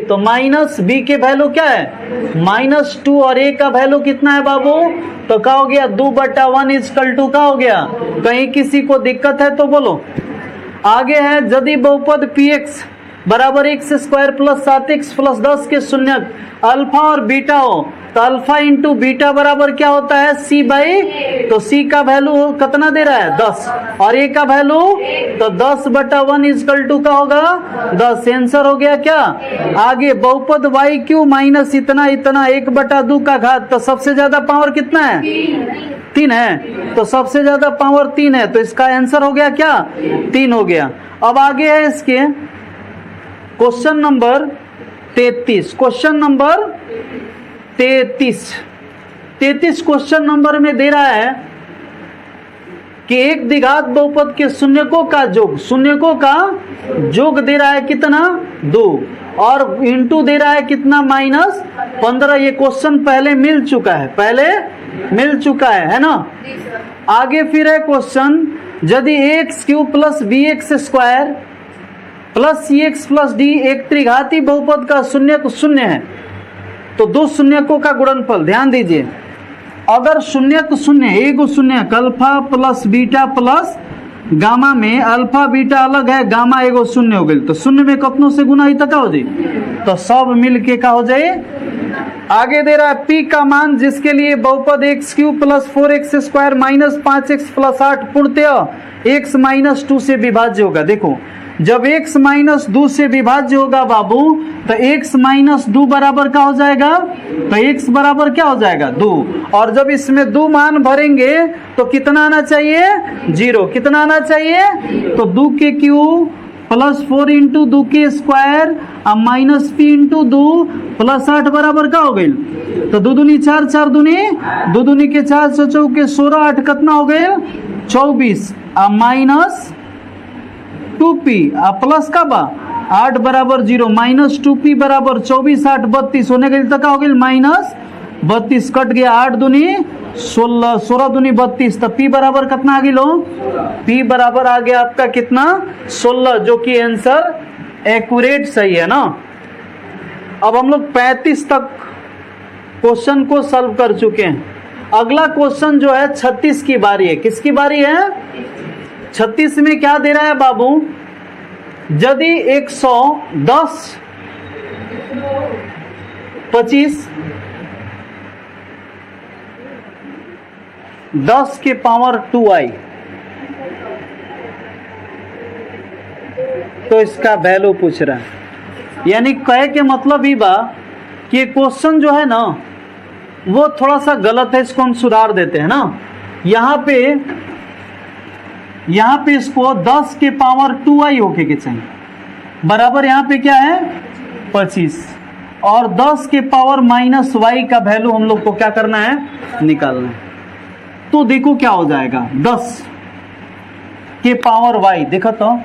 तो -b के वैल्यू क्या है -2 और a का वैल्यू कितना है बाबू, तो क्या हो गया 2/1 इक्वल टू का हो गया। कहीं किसी को दिक्कत है तो बोलो। आगे है यदि बहुपद px बराबर x square plus 7x plus 10 के शून्यक अल्फा और बीटा हो तो अल्फा इंटू बीटा बराबर क्या होता है c बाई, तो c का वैल्यू कितना दे रहा है 10 और a का वैल्यू तो 10/1 इजकल टू का होगा 10। आंसर हो गया क्या। आगे बहुपद y क्यू माइनस इतना इतना 1/2 का घात, तो सबसे ज्यादा पावर कितना है 3 है, तो सबसे ज्यादा पावर 3 है, तो इसका आंसर हो गया क्या 3 हो गया। अब आगे है इसके question number 33। Question number 33 question number में दे रहा है कि एक द्विघात बहुपद के शून्यकों का जोग दे रहा है कितना 2 और इंटू दे रहा है कितना -15। ये क्वेश्चन पहले मिल चुका है ना। आगे फिर है क्वेश्चन, यदि x³ plus bx square plus cx plus d एक त्रिघाती बहुपद का शून्यक शून्य है तो दो शून्यकों का गुणनफल, ध्यान दीजिए, अगर शून्यक शून्य एक शून्यक alpha plus beta plus gamma में अल्फा बीटा अलग है, गामा एगो शून्य हो गई, तो शून्य में कतनों से गुना का हो जाए, तो सब मिल के का हो जाए। आगे दे रहा है p का मान जिसके लिए बहुपद x³ plus 4x square minus 5x plus 8 पूर्णतः x माइनस 2 से विभाज्य होगा। देखो जब x माइनस 2 से विभाज्य होगा बाबू तो x माइनस 2 बराबर क्या हो जाएगा, तो x बराबर क्या हो जाएगा 2, और जब इसमें 2 मान भरेंगे तो कितना आना चाहिए 0, कितना आना चाहिए, तो 2 के क्यू प्लस 4 इंटू 2 के स्क्वायर और माइनस p इंटू 2 प्लस 8 बराबर क्या हो गई, तो 2 दूनी 4 4 दूनी 2 दूनी के 4 चौके 16 8 कितना हो गए 24 और माइनस 2p प्लस का 8 बराबर 0 माइनस 2p बराबर 24 8 32 होने के लिए तक हो गई -32 कट गया 8 दूनी 16 16 दूनी 32, तो p बराबर कितना आ गई लो, p बराबर आ गया आपका कितना 16, जो कि आंसर एक्यूरेट सही है ना। अब हम लोग 35 तक क्वेश्चन को सॉल्व कर चुके हैं। अगला क्वेश्चन जो है 36 की बारी है। किसकी बारी है 36 में क्या दे रहा है बाबू, यदि 110 25 10 के पावर 2i तो इसका वैल्यू पूछ रहा है। यानी कहे के मतलब ही बा कि क्वेश्चन जो है ना वो थोड़ा सा गलत है, इसको हम सुधार देते हैं ना। यहाँ पे इसको 10 के पावर 2i होके के चाहिए, बराबर यहाँ पे क्या है 25 और 10 के पावर माइनस y का वैल्यू हम लोग को क्या करना है निकालना है। तो देखो क्या हो जाएगा 10 के पावर y, देखो तो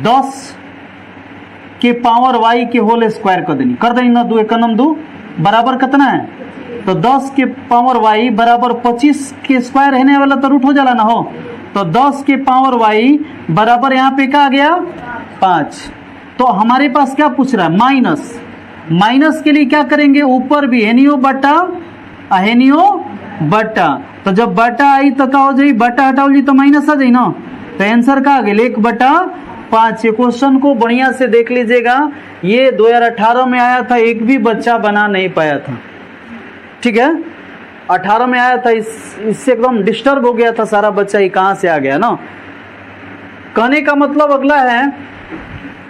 10 के पावर y के होल स्क्वायर कर देनी ना 2 1 2 बराबर कितना है, तो 10 के पावर y बराबर 25 के स्क्वायर रहने वाला तो रूट हो जाला ना हो, तो 10 के पावर y बराबर यहाँ पे क्या आ गया 5। तो हमारे पास क्या पूछ रहा है माइनस के लिए क्या करेंगे, ऊपर भी हेनियो बटा, तो जब बटा आई तो क्या हो जाए, बटा हटाओ जी तो माइनस आ जाए ना, तो आंसर का आ गया 1/5। ये क्वेश्चन को बढ़िया से देख लीजिएगा, ये 2018 में आया था, एक भी बच्चा बना नहीं पाया था, ठीक है 18 में आया था, इससे एकदम डिस्टर्ब हो गया था सारा बच्चा, ये कहाँ से आ गया ना। कहने का मतलब अगला है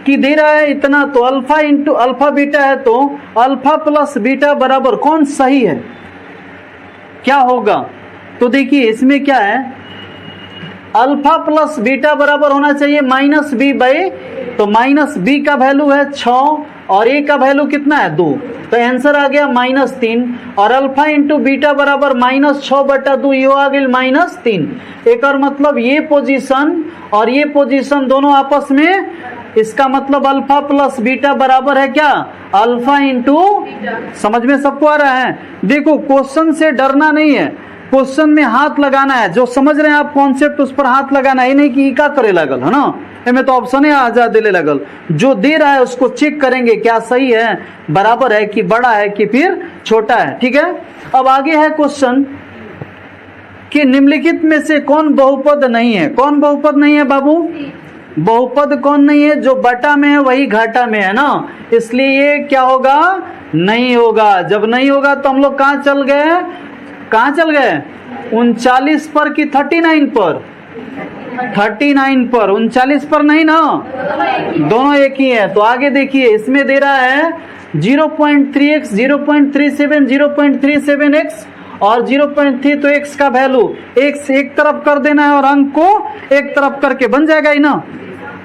कि दे रहा है इतना, तो अल्फा इंटू अल्फा बीटा है, तो अल्फा प्लस बीटा बराबर कौन सही है, क्या होगा, तो देखिए इसमें क्या है, अल्फा प्लस बीटा बराबर होना चाहिए -b बाई, तो -b का वैल्यू है 6 और a का वैल्यू कितना है 2, तो आंसर आ गया -3 और अल्फा इंटू बीटा बराबर -6/2, ये आ गई -3। एक और मतलब ये पोजीशन और ये पोजीशन दोनों आपस में, इसका मतलब अल्फा प्लस बीटा बराबर है क्या अल्फा इंटू, समझ में सबको आ रहा है। देखो क्वेश्चन से डरना नहीं है, क्वेश्चन में हाथ लगाना है, जो समझ रहे हैं आप कॉन्सेप्ट उस पर हाथ लगाना है, नहीं कि क्या करे लगल है ना, इसमें तो ऑप्शन है आजाद दिले लगल, जो दे रहा है उसको चेक करेंगे क्या सही है, बराबर है कि बड़ा है कि फिर छोटा है, ठीक है। अब आगे है क्वेश्चन कि निम्नलिखित में से कौन बहुपद नहीं है, कौन बहुपद नहीं है बाबू, बहुपद कौन नहीं है? जो बटा में है वही घाटा में है ना, इसलिए ये क्या होगा? नहीं होगा। जब नहीं होगा तो हम लोग कहाँ चल गए? कहाँ चल गए? 39 पर कि 39 पर? 39 पर। 39 पर नहीं ना, दोनों एक ही है। तो आगे देखिए, इसमें दे रहा है 0.3x, 0.37, 0.37x और 0.3। तो x का वैल्यू x एक तरफ कर देना है और अंक को एक तरफ करके बन जाएगा ही ना।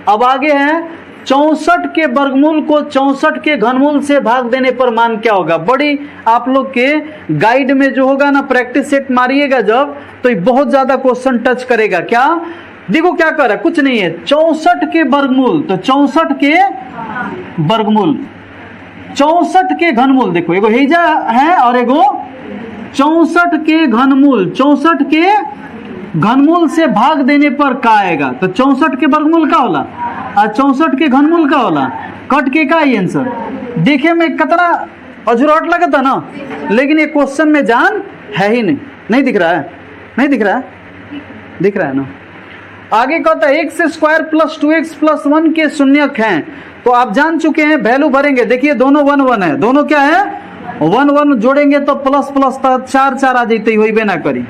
अब आगे है 64 के वर्गमूल को 64 के घनमूल से भाग देने पर मान क्या होगा? बड़ी आप लोग के गाइड में जो होगा ना, प्रैक्टिस सेट मारिएगा जब, तो ये बहुत ज्यादा क्वेश्चन टच करेगा। क्या देखो क्या कर रहा है? कुछ नहीं है, 64 के वर्गमूल। तो 64 के वर्गमूल, 64 के घनमूल। देखो एगो हेजा है और एगो 64 के घनमूल। 64 के घनमूल से भाग देने पर का आएगा? तो 64 के वर्गमूल का होला और 64 के घनमूल का होला। कट के का ये आंसर देखे में कितना अजूरट लगता ना, लेकिन ये क्वेश्चन में जान है ही नहीं। नहीं दिख रहा है? नहीं दिख रहा है? दिख रहा है ना। आगे कहता है x square plus 2x plus 1 के शून्यक हैं। तो आप जान चुके हैं, वैल्यू भरेंगे। देखिए दोनों 1 1 है, दोनों क्या है? 1 1 जोड़ेंगे तो प्लस प्लस 4 4 आ जाते ही बे ना करी।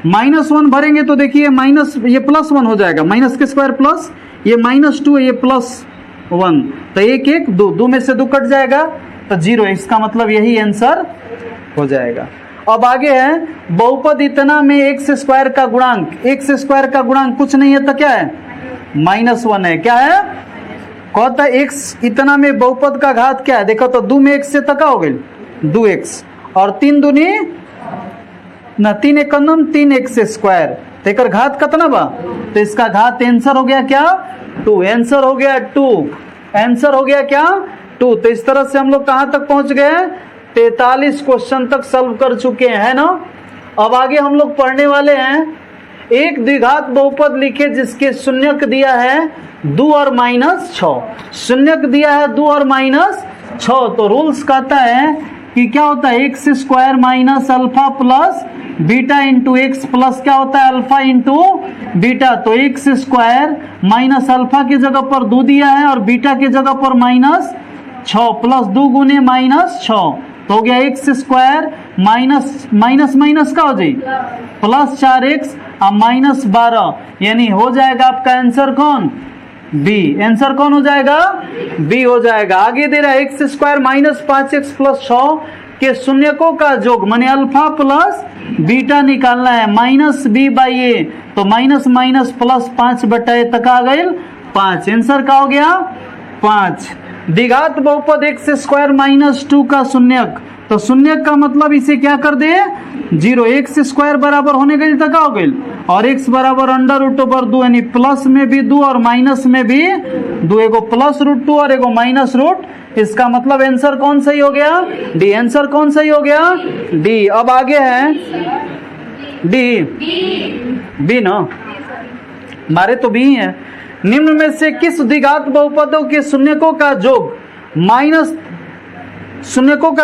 -1 भरेंगे तो देखिए माइनस, ये +1 हो जाएगा। माइनस के स्क्वायर प्लस, ये -2 है, ये +1। तो 1 1 2, 2 में से 2 कट जाएगा तो 0। इसका मतलब यही आंसर हो जाएगा। अब आगे है बहुपद इतना में x स्क्वायर का गुणांक। x स्क्वायर का गुणांक कुछ नहीं है तो क्या है? -1 है। क्या है? कहता है x इतना में बहुपद का घात क्या है? देखो तो 2 में x से तका हो गई 2x और 3 दूनी ना 3 एकम 3x स्क्वायर। तेकर घात कितना बा? तो इसका घात आंसर हो गया क्या? 2। आंसर हो गया 2। आंसर हो गया क्या? 2। तो इस तरह से हम लोग कहां तक पहुंच गए? 43 क्वेश्चन तक सॉल्व कर चुके हैं ना। अब आगे हम लोग पढ़ने वाले हैं एक द्विघात बहुपद लिखे जिसके शून्यक दिया है 2 और -6। शून्यक दिया है 2 और -6। तो रूल्स कहता है कि क्या होता है? x square minus alpha plus beta into x plus क्या होता है? Alpha into beta. तो x स्क्वायर माइनस अल्फा की जगह पर 2 दिया है और बीटा की जगह पर -6 प्लस 2 गुने -6। तो हो गया x square minus minus minus का हो जाए प्लस 4x और -12, यानी हो जाएगा आपका आंसर कौन? B। आंसर कौन हो जाएगा? B हो जाएगा। आगे दे रहा है x square minus 5x plus 6 के शून्यकों का योग, माने अल्फा प्लस बीटा निकालना है। -b/a, तो माइनस माइनस प्लस 5/a तक आ गए 5। आंसर का हो गया 5। द्विघात बहुपद x स्क्वायर -2 का शून्यक। तो शून्यक का मतलब इसे क्या कर दे? 0। x स्क्वायर बराबर होने गई तक हो गई और x बराबर √2 यानी प्लस में भी 2 और माइनस में भी 2। एगो +√2 और एगो -√। इसका मतलब आंसर कौन सही हो गया? डी। आंसर कौन सही हो गया? डी। अब आगे है डी, बी ना, हमारे तो बी है। निम्न में से किस द्विघात बहुपदों के शून्यकों का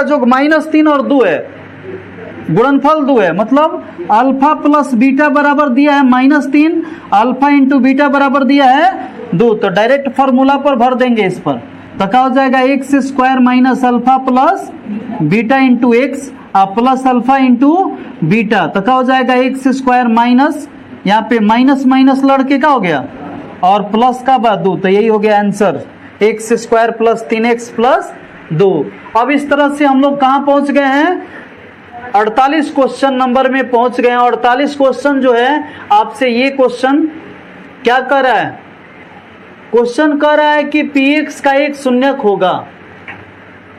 योग -3 और 2 है? गुणनफल 2 है, मतलब अल्फा प्लस बीटा बराबर दिया है -3, अल्फा इंटू बीटा बराबर दिया है 2। तो डायरेक्ट फॉर्मूला पर भर देंगे इस पर। तो क्या हो जाएगा? x square minus alpha plus beta into x plus alpha into beta. तो क्या हो जाएगा? x स्क्वायर माइनस, यहाँ पे माइनस माइनस लड़के का हो गया और प्लस का बाद 2। तो यही हो गया answer, x square plus 3x plus 2। अब इस तरह से हम लोग कहाँ पहुंच गए हैं? 48 क्वेश्चन नंबर में पहुंच गए हैं। 48 क्वेश्चन जो है आपसे ये क्वेश्चन क्या कर रहा है? क्वेश्चन कर रहा है कि px का एक शून्यक होगा।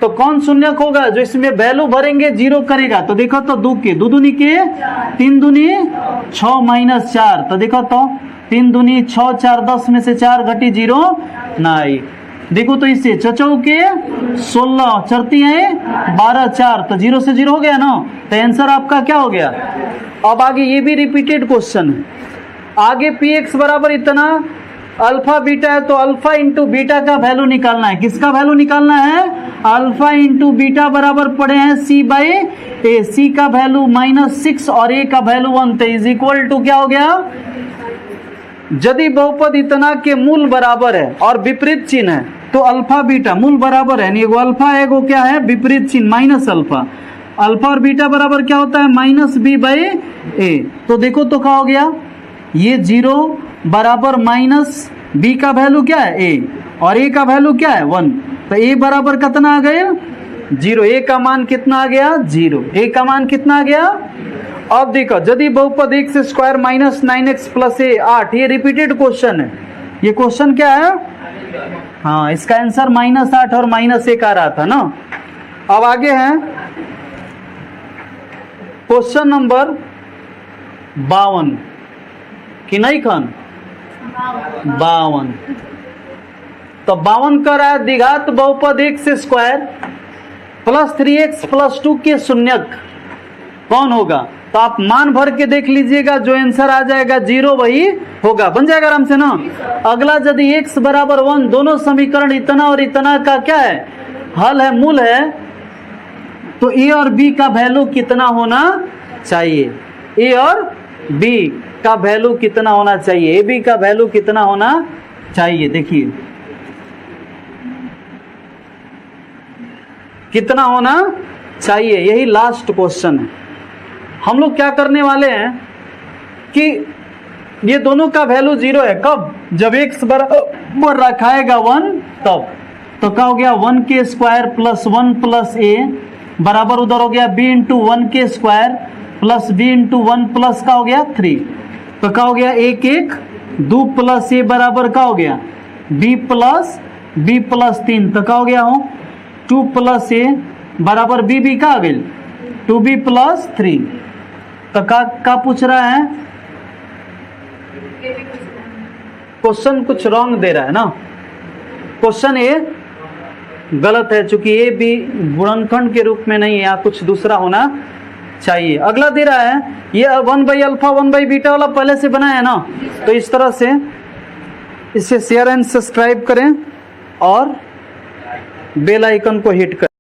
तो कौन शून्यक होगा? जो इसमें वैल्यू भरेंगे 0 करेगा। तो देखो तो 2 के 2 दूनी के 3 दूनी 6 -4। तो देखो तो 3 दूनी 6, 4 10 में से 4 घटी 0 नहीं। देखो तो इससे चचौ के 16 चरती है 12 4, तो 0 से 0 हो गया ना। तो आंसर आपका क्या हो गया? अब आगे ये भी रिपीटेड क्वेश्चन है। आगे px बराबर इतना अल्फा बीटा है, तो अल्फा इंटू बीटा का वैल्यू निकालना है। किसका वैल्यू निकालना है? अल्फा इंटू बीटा बराबर पड़े हैं c/a। c का वैल्यू -6 और a का वैल्यू 1, तो इज इक्वल टू क्या हो गया? यदि बहुपद इतना के मूल बराबर है और विपरीत चिन्ह है तो अल्फा बीटा मूल बराबर है, एगो अल्फा है एगो क्या है विपरीत चिन्ह माइनस अल्फा, अल्फा और बीटा बराबर क्या होता है माइनस बी बाई ए। तो देखो तो क्या हो गया, ये 0 बराबर माइनस बी का वैल्यू क्या है ए और ए का वैल्यू क्या है 1, तो ए बराबर कितना आ गया 0, ए का मान कितना आ गया 0, ए का मान कितना आ गया। अब देखो यदि बहुपद x square minus 9x plus a 8, ये रिपीटेड क्वेश्चन है, ये क्वेश्चन क्या है, हाँ इसका आंसर -8 और -1 आ रहा था ना। अब आगे है क्वेश्चन नंबर 52 कि नहीं खान 52, तो 52 कर रहा है द्विघात बहुपद x square plus 3x plus 2 के शून्यक कौन होगा। तो आप मान भर के देख लीजिएगा, जो आंसर आ जाएगा 0 वही होगा, बन जाएगा आराम से ना। अगला यदि x बराबर 1, दोनों समीकरण इतना और इतना का क्या है हल है मूल है, तो a और b का वैल्यू कितना होना चाहिए, a और b का वैल्यू कितना होना चाहिए, ab का वैल्यू कितना होना चाहिए, देखिए कितना होना चाहिए, यही लास्ट क्वेश्चन है। हम लोग क्या करने वाले हैं कि ये दोनों का वैल्यू 0 है, कब जब x बराबर रखाएगा 1 तब, तो क्या हो गया 1 के स्क्वायर प्लस 1 प्लस ए बराबर उधर हो गया b इंटू 1 के square plus b into 1 plus का हो गया 3, तो क्या हो गया 1 1 2 प्लस ए बराबर का हो गया b प्लस 3, तो क्या हो गया हो 2 प्लस ए बराबर b का आ गई 2b प्लस 3, तो का पूछ रहा है, क्वेश्चन कुछ रॉन्ग दे रहा है ना, क्वेश्चन ए गलत है चूंकि ए बी गुणनखंड के रूप में नहीं है, यहाँ कुछ दूसरा होना चाहिए। अगला दे रहा है ये 1/अल्फा 1/बीटा वाला पहले से बना है ना, तो इस तरह से इसे शेयर एंड सब्सक्राइब करें और बेल आइकन को हिट करें।